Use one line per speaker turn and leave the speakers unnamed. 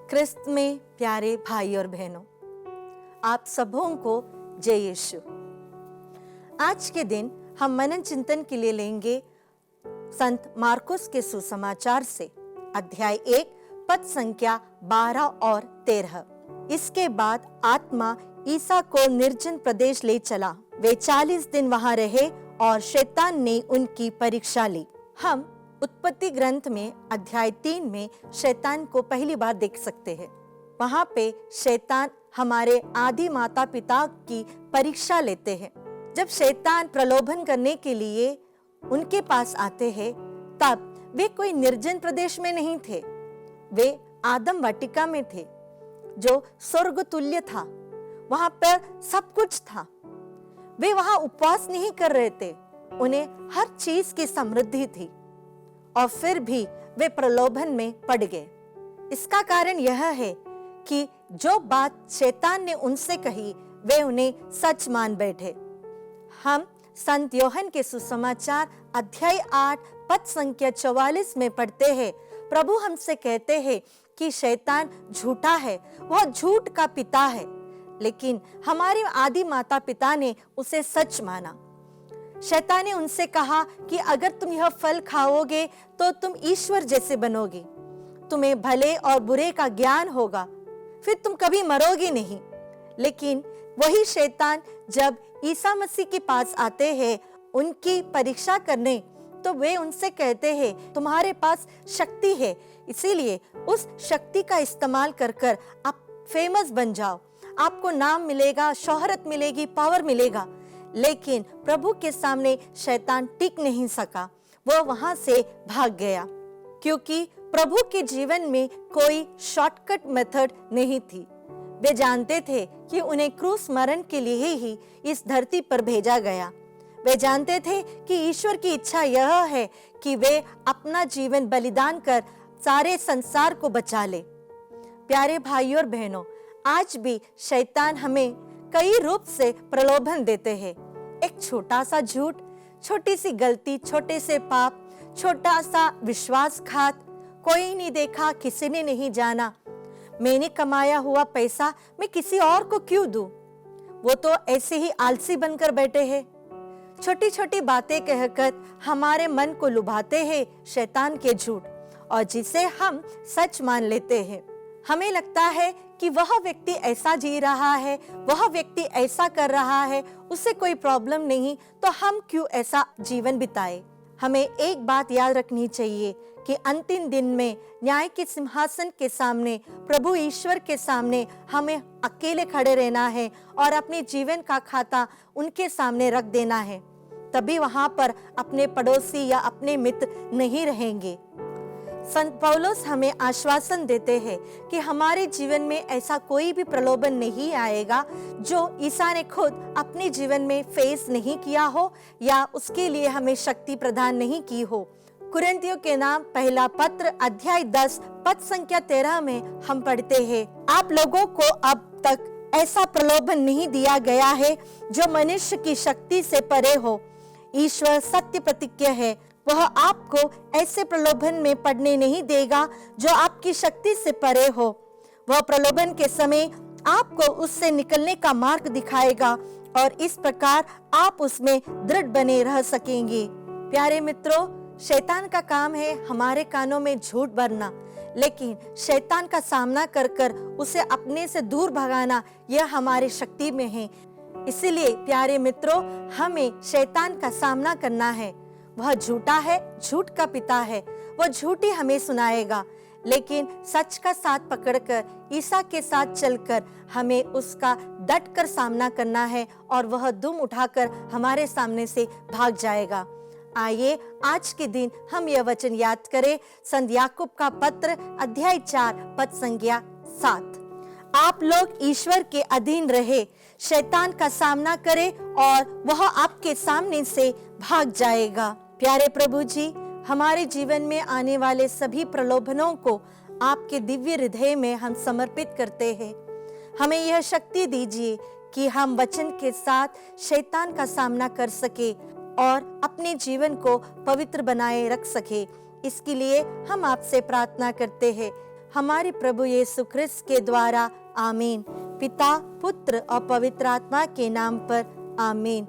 क्रिस्त में प्यारे भाई और बहनों, आप सबों को जय यीशु। आज के दिन हम मनन चिंतन के लिए लेंगे संत मार्कुस के सुसमाचार से अध्याय 1 पद संख्या 12 और 13। इसके बाद आत्मा ईसा को निर्जन प्रदेश ले चला। वे 40 दिन वहां रहे और शैतान ने उनकी परीक्षा ली। हम उत्पत्ति ग्रंथ में अध्याय 3 में शैतान को पहली बार देख सकते हैं। वहां पे शैतान हमारे आदि माता पिता की परीक्षा लेते हैं। जब शैतान प्रलोभन करने के लिए उनके पास आते हैं, तब वे कोई निर्जन प्रदेश में नहीं थे। वे आदम वाटिका में थे, जो स्वर्ग तुल्य था। वहां पर सब कुछ था। वे वहां उपवास नहीं कर रहे थे। उन्हें हर चीज की समृद्धि थी, और फिर भी वे प्रलोभन में पड़ गए। इसका कारण यह है कि जो बात शैतान ने उनसे कही, वे उन्हें सच मान बैठे। हम संत यूहन्ना के सुसमाचार अध्याय 8 पद संख्या 44 में पढ़ते हैं, प्रभु हमसे कहते हैं कि शैतान झूठा है, वह झूठ का पिता है। लेकिन हमारे आदि माता पिता ने उसे सच माना। शैतान ने उनसे कहा कि अगर तुम यह फल खाओगे तो तुम ईश्वर जैसे बनोगे, तुम्हें भले और बुरे का ज्ञान होगा, फिर तुम कभी मरोगे नहीं। लेकिन वही शैतान जब ईसा मसीह के पास आते हैं उनकी परीक्षा करने, तो वे उनसे कहते हैं तुम्हारे पास शक्ति है, इसीलिए उस शक्ति का इस्तेमाल कर आप फेमस बन जाओ, आपको नाम मिलेगा, शोहरत मिलेगी, पावर मिलेगा। लेकिन प्रभु के सामने शैतान टिक नहीं सका। वह वहां से भाग गया, क्योंकि प्रभु के जीवन में कोई शॉर्टकट मेथड नहीं थी। वे जानते थे कि उन्हें क्रूस मरण के लिए ही इस धरती पर भेजा गया। वे जानते थे कि ईश्वर की इच्छा यह है कि वे अपना जीवन बलिदान कर सारे संसार को बचा ले। प्यारे भाइयों और बहनों, आज भी शैतान हमें कई रूप से प्रलोभन देते हैं। एक छोटा सा झूठ, छोटी सी गलती, छोटे से पाप, छोटा सा विश्वासघात, कोई नहीं देखा, किसी ने नहीं जाना, मैंने कमाया हुआ पैसा मैं किसी और को क्यों दूं? वो तो ऐसे ही आलसी बनकर बैठे हैं। छोटी छोटी बातें कहकर हमारे मन को लुभाते हैं शैतान के झूठ, और जिसे हम सच मान लेते हैं। हमें लगता है कि वह व्यक्ति ऐसा जी रहा है, वह व्यक्ति ऐसा कर रहा है, उसे कोई प्रॉब्लम नहीं, तो हम क्यों ऐसा जीवन बिताए। हमें एक बात याद रखनी चाहिए कि अंतिम दिन में न्याय के सिंहासन के सामने, प्रभु ईश्वर के सामने हमें अकेले खड़े रहना है और अपने जीवन का खाता उनके सामने रख देना है। तभी वहां पर अपने पड़ोसी या अपने मित्र नहीं रहेंगे। संत पौलुस हमें आश्वासन देते हैं कि हमारे जीवन में ऐसा कोई भी प्रलोभन नहीं आएगा जो ईसा ने खुद अपने जीवन में फेस नहीं किया हो या उसके लिए हमें शक्ति प्रदान नहीं की हो। कुरिन्थियों के नाम पहला पत्र अध्याय 10 पद संख्या 13 में हम पढ़ते हैं, आप लोगों को अब तक ऐसा प्रलोभन नहीं दिया गया है जो मनुष्य की शक्ति से परे हो। ईश्वर सत्य प्रतिज्ञ है, वह आपको ऐसे प्रलोभन में पड़ने नहीं देगा जो आपकी शक्ति से परे हो। वह प्रलोभन के समय आपको उससे निकलने का मार्ग दिखाएगा और इस प्रकार आप उसमें दृढ़ बने रह सकेंगे। प्यारे मित्रों, शैतान का काम है हमारे कानों में झूठ भरना, लेकिन शैतान का सामना कर उसे अपने से दूर भगाना यह हमारी शक्ति में है। इसीलिए प्यारे मित्रों, हमें शैतान का सामना करना है। वह झूठा है, झूठ का पिता है, वह झूठी हमें सुनाएगा, लेकिन सच का साथ पकड़कर ईसा के साथ चलकर हमें उसका डट कर सामना करना है और वह दुम उठाकर हमारे सामने से भाग जाएगा। आइए आज के दिन हम यह वचन याद करें, संत याकूब का पत्र अध्याय 4 पद संख्या 7। आप लोग ईश्वर के अधीन रहे, शैतान का सामना करें और वह आपके सामने से भाग जाएगा। प्यारे प्रभु जी, हमारे जीवन में आने वाले सभी प्रलोभनों को आपके दिव्य हृदय में हम समर्पित करते हैं। हमें यह शक्ति दीजिए कि हम वचन के साथ शैतान का सामना कर सके और अपने जीवन को पवित्र बनाए रख सके। इसके लिए हम आपसे प्रार्थना करते हैं हमारे प्रभु यीशु ख्रिस्त के द्वारा। आमीन। पिता, पुत्र और पवित्र आत्मा के नाम पर। आमीन।